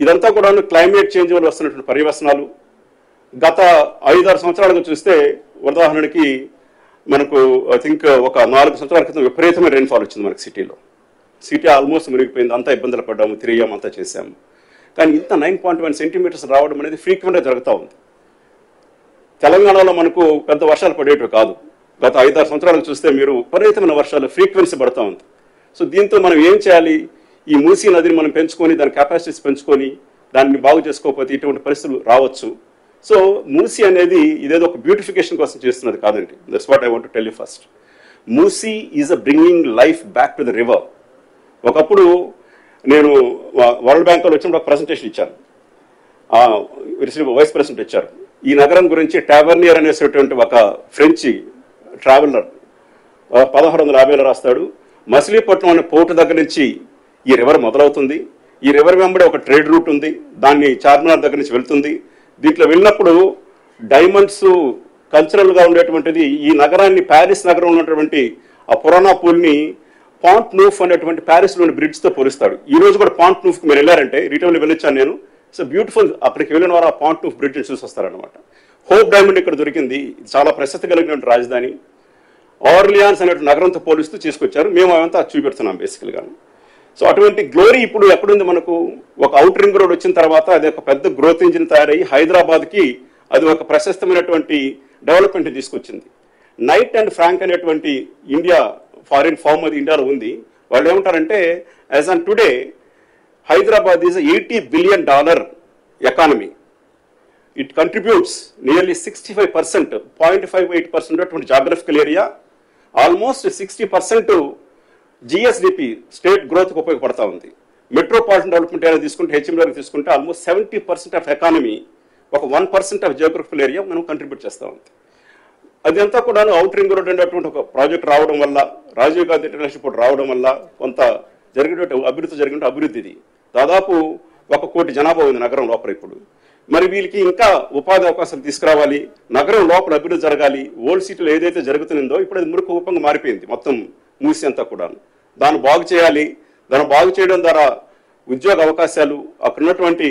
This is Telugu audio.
ఇదంతా కూడా క్లైమేట్ చేంజ్ వల్ల వస్తున్నటువంటి పర్యవసనాలు. గత 5-6 సంవత్సరాలుగా చూస్తే ఉదాహరణకి మనకు ఐ థింక్ ఒక 4 సంవత్సరాల క్రితం విపరీతమైన రెయిన్ఫాల్ వచ్చింది మనకి సిటీలో. సిటీ ఆల్మోస్ట్ మునిగిపోయింది, అంతా ఇబ్బందులు పడ్డాము, తిరిగాము, అంతా చేశాము. కానీ ఇంత 9.1 సెంటీమీటర్స్ రావడం అనేది ఫ్రీక్వెంట్గా జరుగుతూ ఉంది. తెలంగాణలో మనకు పెద్ద వర్షాలు పడేటివి కాదు. గత 5-6 సంవత్సరాలకు చూస్తే మీరు విపరీతమైన వర్షాలు ఫ్రీక్వెన్సీ పడుతూ ఉంది. సో దీంతో మనం ఏం చేయాలి? ఈ మూసీ నదిని మనం పెంచుకొని దాని కెపాసిటీస్ పెంచుకొని దాన్ని బాగు చేసుకోకపోతే ఇటువంటి పరిస్థితులు రావచ్చు. సో మూసీ అనేది ఇదేదో ఒక బ్యూటిఫికేషన్ కోసం చేస్తున్నది కాదండి. That's what I want to tell you first. Musi is a bringing life back to the river. ఒకప్పుడు నేను వరల్డ్ బ్యాంక్లో వచ్చినప్పుడు ఒక ప్రజెంటేషన్ ఇచ్చాను, వైస్ ప్రెసిడెంట్ ఇచ్చారు. ఈ నగరం గురించి టావర్నియర్ అనేటువంటి ఒక ఫ్రెంచ్ ట్రావెలర్ 1650లో రాస్తాడు. మచిలీపట్నం అనే పోర్టు దగ్గర నుంచి ఈ రివర్ మొదలవుతుంది. ఈ రివర్ వెంబడి ఒక ట్రేడ్ రూట్ ఉంది, దాన్ని చార్మినార్ దగ్గర నుంచి వెళ్తుంది. దీంట్లో వెళ్ళినప్పుడు డైమండ్స్ కల్చరల్గా ఉండేటువంటిది ఈ నగరాన్ని, ప్యారిస్ నగరంలో ఉన్నటువంటి ఆ పురాణా పూల్ని పాంట్ నూఫ్ అనేటువంటి ప్యారిస్లోని బ్రిడ్జ్తో పోలిస్తాడు. ఈ రోజు కూడా పాంట్ నూఫ్కి మీరు వెళ్ళారంటే, రిటర్న్లో వెళ్ళొచ్చాను నేను. So beautiful. అక్కడికి వెళ్ళిన వారు ఆ పాంట్ నూఫ్ బ్రిడ్జ్ని చూసి వస్తారనమాట. హోప్ డైమండ్ ఇక్కడ దొరికింది, చాలా ప్రసిద్ధి కలిగినటువంటి రాజధాని. ఆర్లియాన్స్ అనేటువంటి నగరంతో పోలిస్తూ తీసుకొచ్చారు. మేము అవంతా చూపెడుతున్నాం బేసికల్గా. సో అటువంటి గ్లోరీ ఇప్పుడు ఎక్కడుంది మనకు? ఒక అవుట్ రింగ్ రోడ్ వచ్చిన తర్వాత అది ఒక పెద్ద గ్రోత్ ఇంజిన్ తయారయ్యి హైదరాబాద్కి అది ఒక ప్రశస్తమైనటువంటి డెవలప్మెంట్ తీసుకొచ్చింది. నైట్ అండ్ ఫ్రాంక్ అనేటువంటి ఇండియా ఫారిన్ ఫార్మ్ అది ఇండియాలో ఉంది. వాళ్ళు ఏమంటారంటే, as on today Hyderabad is $80 billion economy. It contributes nearly 65%, 0.58% ఉన్నటువంటి geographical area, almost 60% GSDP state గ్రోత్కి ఉపయోగపడతా ఉంది. మెట్రోపాలిటన్ డెవలప్మెంట్ ఏరియా తీసుకుంటే, హెచ్ఎండీ తీసుకుంటే ఆల్మోస్ట్ 70% ఆఫ్ ఎకానమీ, ఒక 1% ఆఫ్ జియోగ్రఫికల్ ఏరియా మనం కంట్రిబ్యూట్ చేస్తూ ఉంది. అదంతా కూడా అవుట్ రింగ్ రోడ్ అనేటువంటి ఒక ప్రాజెక్ట్ రావడం వల్ల, రాజీవ్ గాంధీ ఇంటర్నేషనల్ పోర్ట్ రావడం వల్ల కొంత జరిగినటువంటి అభివృద్ధి ఇది. దాదాపు 1 కోటి జనాభా ఉంది నగరం లోపల ఇప్పుడు. మరి వీళ్ళకి ఇంకా ఉపాధి అవకాశాలు తీసుకురావాలి, నగరం లోపల అభివృద్ధి జరగాలి. ఓల్డ్ సిటీలో ఏదైతే జరుగుతుందో ఇప్పుడు అది మురుకు రూపంగా మారిపోయింది మొత్తం మూసి అంతా కూడా. దాన్ని బాగు చేయాలి. దాన్ని బాగు చేయడం ద్వారా ఉద్యోగ అవకాశాలు, అక్కడ ఉన్నటువంటి